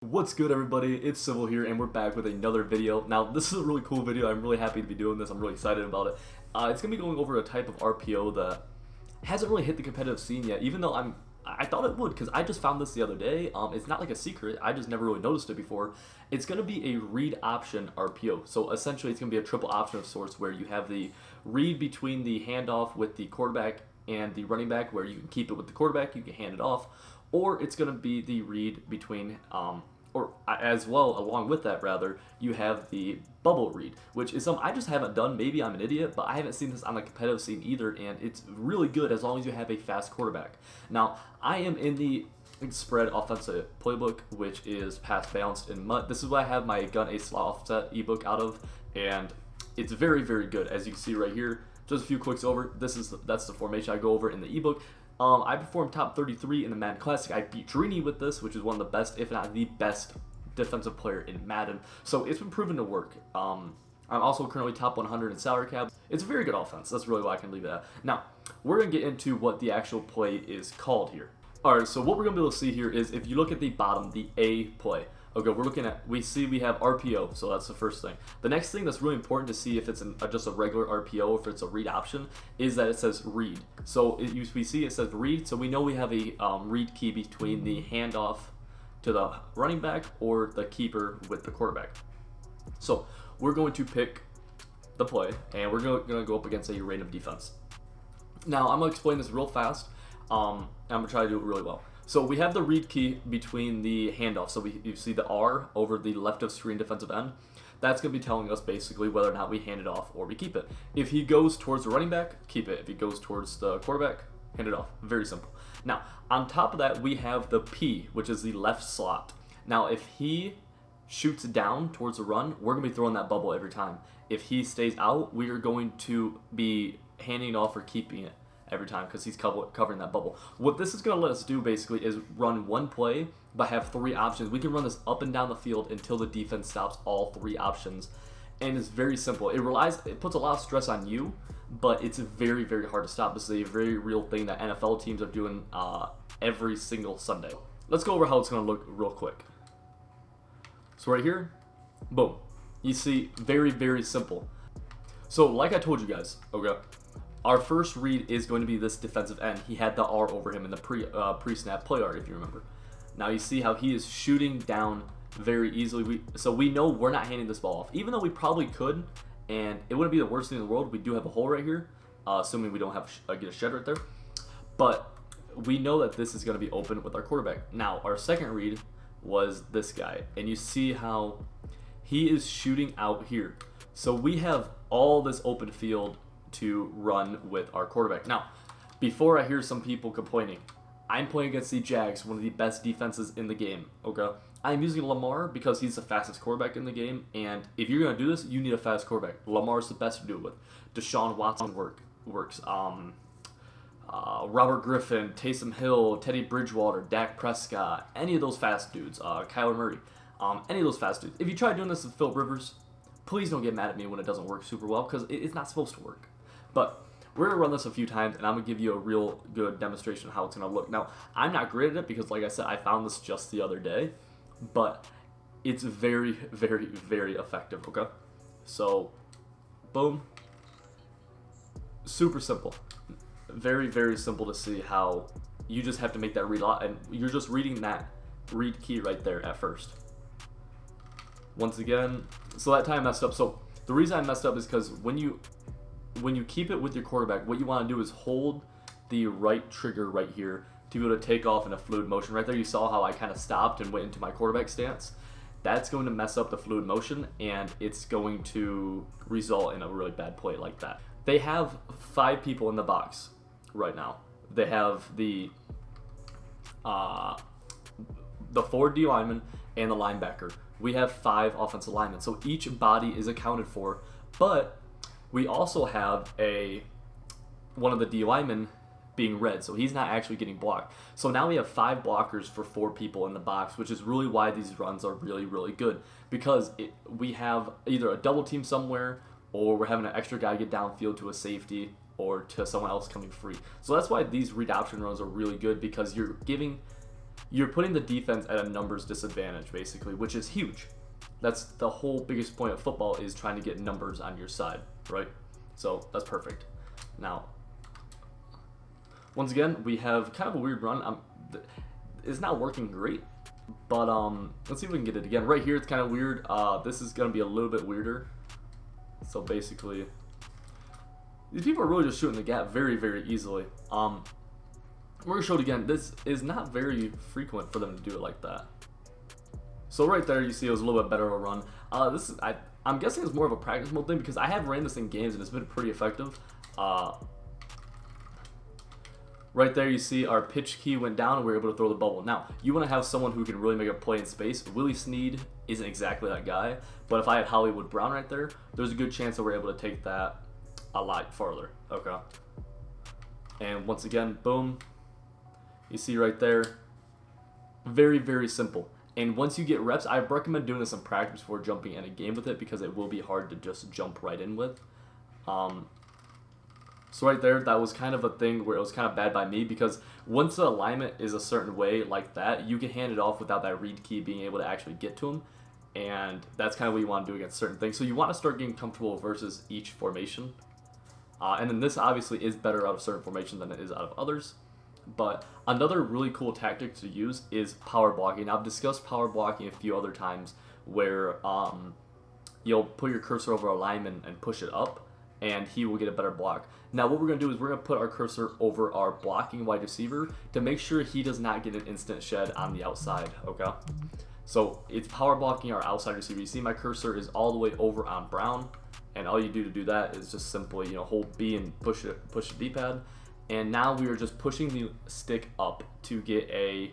What's good, everybody? It's Civil here, and we're back with another video. Now, this is a really cool video. I'm really happy to be doing this. I'm really excited about it. It's going to be going over a type of RPO that hasn't really hit the competitive scene yet, even though I thought it would, because I just found this the other day. It's not like a secret. I just never really noticed it before. It's going to be a read option RPO. So essentially, it's going to be a triple option of sorts where you have the read between the handoff with the quarterback and the running back, where you can keep it with the quarterback, you can hand it off, or it's going to be the read between, or as well, along with that, rather, you have the bubble read, which is something I just haven't done. Maybe I'm an idiot, but I haven't seen this on the competitive scene either, and it's really good as long as you have a fast quarterback. Now, I am in the spread offensive playbook, which is pass balanced in MUT. This is what I have my gun ace slot offset ebook out of, and it's very, very good. As you can see right here, just a few clicks over, that's the formation I go over in the ebook. I performed top 33 in the Madden Classic. I beat Drini with this, which is one of the best, if not the best, defensive player in Madden. So it's been proven to work. I'm also currently top 100 in salary cap. It's a very good offense. That's really why I can leave it at. Now, we're going to get into what the actual play is called here. Alright, so what we're going to be able to see here is if you look at the bottom, the A play. Okay, we have RPO, so that's the first thing. The next thing that's really important to see if it's just a regular RPO or if it's a read option is that it says read. So we see it says read, so we know we have a read key between the handoff to the running back or the keeper with the quarterback. So we're going to pick the play, and we're going to go up against a random defense. Now, I'm going to explain this real fast. I'm going to try to do it really well. So we have the read key between the handoff. So you see the R over the left of screen defensive end. That's going to be telling us basically whether or not we hand it off or we keep it. If he goes towards the running back, keep it. If he goes towards the quarterback, hand it off. Very simple. Now, on top of that, we have the P, which is the left slot. Now, if he shoots down towards the run, we're going to be throwing that bubble every time. If he stays out, we are going to be handing it off or keeping it every time because he's covering that bubble. What this is going to let us do basically is run one play but have three options. We can run this up and down the field until the defense stops all three options, and it's very simple. It puts a lot of stress on you, but it's very, very hard to stop. This is a very real thing that NFL teams are doing every single Sunday. Let's go over how it's going to look real quick. So right here, boom. You see, very, very simple. So like I told you guys, okay, our first read is going to be this defensive end. He had the R over him in the pre-snap play art, if you remember. Now you see how he is shooting down very easily. So we know we're not handing this ball off, even though we probably could, and it wouldn't be the worst thing in the world. We do have a hole right here, assuming we don't have get a shed right there. But we know that this is going to be open with our quarterback. Now our second read was this guy, and you see how he is shooting out here. So we have all this open field to run with our quarterback. Now, before I hear some people complaining, I'm playing against the Jags, one of the best defenses in the game, okay? I'm using Lamar because he's the fastest quarterback in the game, and if you're going to do this, you need a fast quarterback. Lamar's the best to do it with. Deshaun Watson works. Robert Griffin, Taysom Hill, Teddy Bridgewater, Dak Prescott, any of those fast dudes, Kyler Murray, any of those fast dudes. If you try doing this with Phil Rivers, please don't get mad at me when it doesn't work super well, because it's not supposed to work. But we're going to run this a few times, and I'm going to give you a real good demonstration of how it's going to look. Now, I'm not great at it because, like I said, I found this just the other day, but it's very, very, very effective, okay? So, boom. Super simple. Very, very simple to see how you just have to make that read, and you're just reading that read key right there at first. Once again, so that time I messed up. So the reason I messed up is because when you keep it with your quarterback, what you want to do is hold the right trigger right here to be able to take off in a fluid motion. Right there, you saw how I kind of stopped and went into my quarterback stance. That's going to mess up the fluid motion, and it's going to result in a really bad play like that. They have 5 people in the box right now. They have the 4 D linemen and the linebacker. We have 5 offensive linemen, so each body is accounted for, but we also have one of the D linemen being red, so he's not actually getting blocked. So now we have 5 blockers for 4 people in the box, which is really why these runs are really, really good, because we have either a double team somewhere, or we're having an extra guy get downfield to a safety or to someone else coming free. So that's why these read option runs are really good, because you're giving you're putting the defense at a numbers disadvantage, basically, which is huge. That's the whole biggest point of football, is trying to get numbers on your side, right? So that's perfect. Now, once again, we have kind of a weird run. It's not working great, but let's see if we can get it again. Right here, it's kind of weird. This is going to be a little bit weirder. So basically, these people are really just shooting the gap very, very easily. We're going to show it again. This is not very frequent for them to do it like that. So right there, you see it was a little bit better of a run. I'm guessing it's more of a practice mode thing, because I have ran this in games and it's been pretty effective. Right there, you see our pitch key went down and we were able to throw the bubble. Now, you want to have someone who can really make a play in space. Willie Snead isn't exactly that guy, but if I had Hollywood Brown right there, there's a good chance that we're able to take that a lot farther. Okay. And once again, boom. You see right there, very, very simple. And once you get reps, I recommend doing this in practice before jumping in a game with it, because it will be hard to just jump right in with. So right there, that was kind of a thing where it was kind of bad by me, because once the alignment is a certain way like that, you can hand it off without that read key being able to actually get to him. And that's kind of what you want to do against certain things. So you want to start getting comfortable versus each formation. And then this obviously is better out of certain formations than it is out of others. But another really cool tactic to use is power blocking. Now, I've discussed power blocking a few other times, where you'll put your cursor over a lineman and push it up, and he will get a better block. Now, what we're going to do is we're going to put our cursor over our blocking wide receiver to make sure he does not get an instant shed on the outside, okay? So it's power blocking our outside receiver. You see my cursor is all the way over on Brown, and all you do to do that is just simply, hold B and push the D-pad. And now we are just pushing the stick up to get a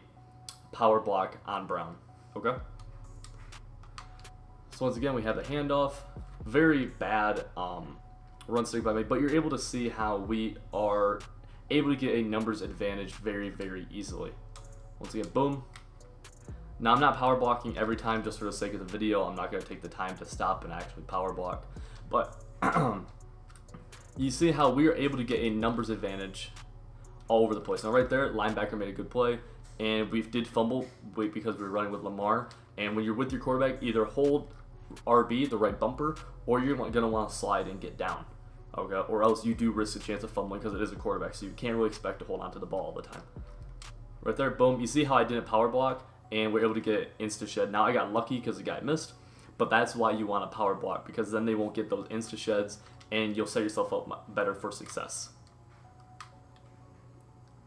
power block on Brown, okay? So once again, we have the handoff. Very bad run stick by me, but you're able to see how we are able to get a numbers advantage very, very easily. Once again, boom. Now, I'm not power blocking every time just for the sake of the video. I'm not going to take the time to stop and actually power block. But you see how we are able to get a numbers advantage all over the place. Now, right there, linebacker made a good play, and we did fumble because we were running with Lamar. And when you're with your quarterback, either hold RB, the right bumper, or you're going to want to slide and get down. Okay, or else you do risk a chance of fumbling because it is a quarterback, so you can't really expect to hold on to the ball all the time. Right there, boom. You see how I didn't power block, and we're able to get insta shed. Now, I got lucky because the guy missed, but that's why you want to power block, because then they won't get those insta sheds, and you'll set yourself up better for success.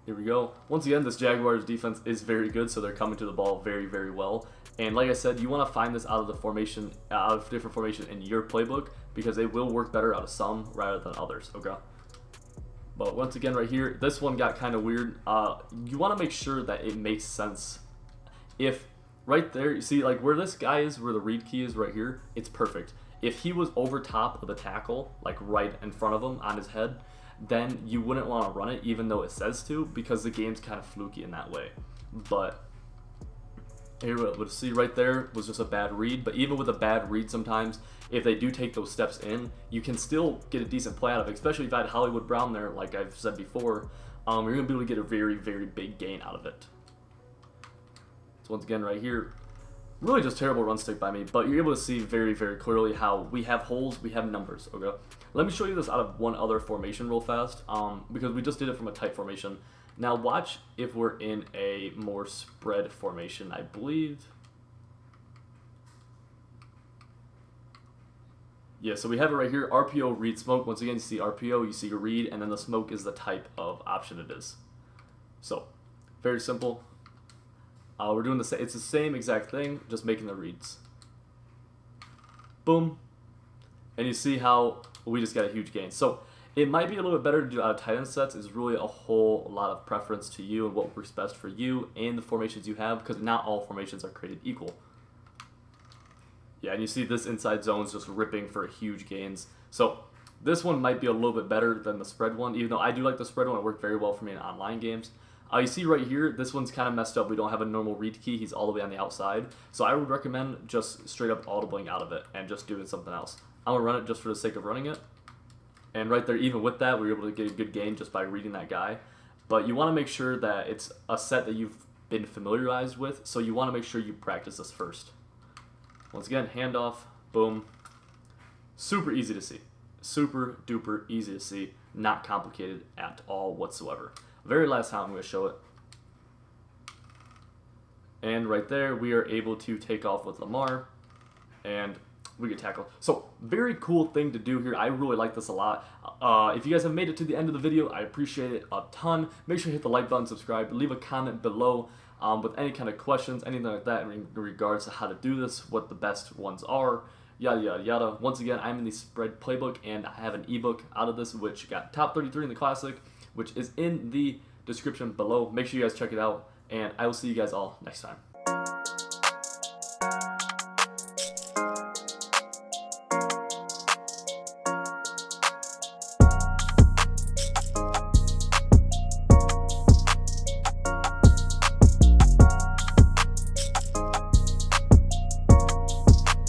Here we go. Once again, this Jaguars defense is very good, so they're coming to the ball very, very well. And like I said, you want to find this out of the formation, out of different formation in your playbook, because they will work better out of some rather than others. Okay. But once again, right here, this one got kind of weird. You want to make sure that it makes sense. If right there, you see like where this guy is, where the read key is right here, it's perfect. If he was over top of the tackle, like right in front of him on his head, then you wouldn't want to run it, even though it says to, because the game's kind of fluky in that way. But here we'll see right there was just a bad read. But even with a bad read, sometimes if they do take those steps in, you can still get a decent play out of it. Especially if I had Hollywood Brown there, like I've said before, you're gonna be able to get a very, very big gain out of it. So once again, right here, really just terrible run stick by me. But you're able to see very, very clearly how we have holes, we have numbers. Okay, let me show you this out of one other formation real fast, because we just did it from a tight formation. Now watch if we're in a more spread formation, I believe. Yeah, so we have it right here, RPO, read, smoke. Once again, you see RPO, you see your read, and then the smoke is the type of option it is. So, very simple. We're doing the same, it's the same exact thing, just making the reads. Boom. And you see how we just got a huge gain. So, it might be a little bit better to do out of tight end sets. It's really a whole lot of preference to you and what works best for you and the formations you have, because not all formations are created equal. Yeah, and you see this inside zone's just ripping for huge gains. So this one might be a little bit better than the spread one, even though I do like the spread one. It worked very well for me in online games. You see right here, this one's kind of messed up. We don't have a normal read key. He's all the way on the outside. So I would recommend just straight up audibling out of it and just doing something else. I'm going to run it just for the sake of running it. And right there, even with that, we were able to get a good gain just by reading that guy. But you want to make sure that it's a set that you've been familiarized with, so you want to make sure you practice this first. Once again, handoff, boom. Super easy to see. Super duper easy to see. Not complicated at all whatsoever. Very last time I'm going to show it. And right there, we are able to take off with Lamar. And we get tackled. So, very cool thing to do here. I really like this a lot. If you guys have made it to the end of the video, I appreciate it a ton. Make sure you hit the like button, subscribe, leave a comment below with any kind of questions, anything like that in regards to how to do this, what the best ones are, yada yada yada. Once again, I'm in the spread playbook, and I have an ebook out of this which got top 33 in the classic, which is in the description below. Make sure you guys check it out, and I will see you guys all next time.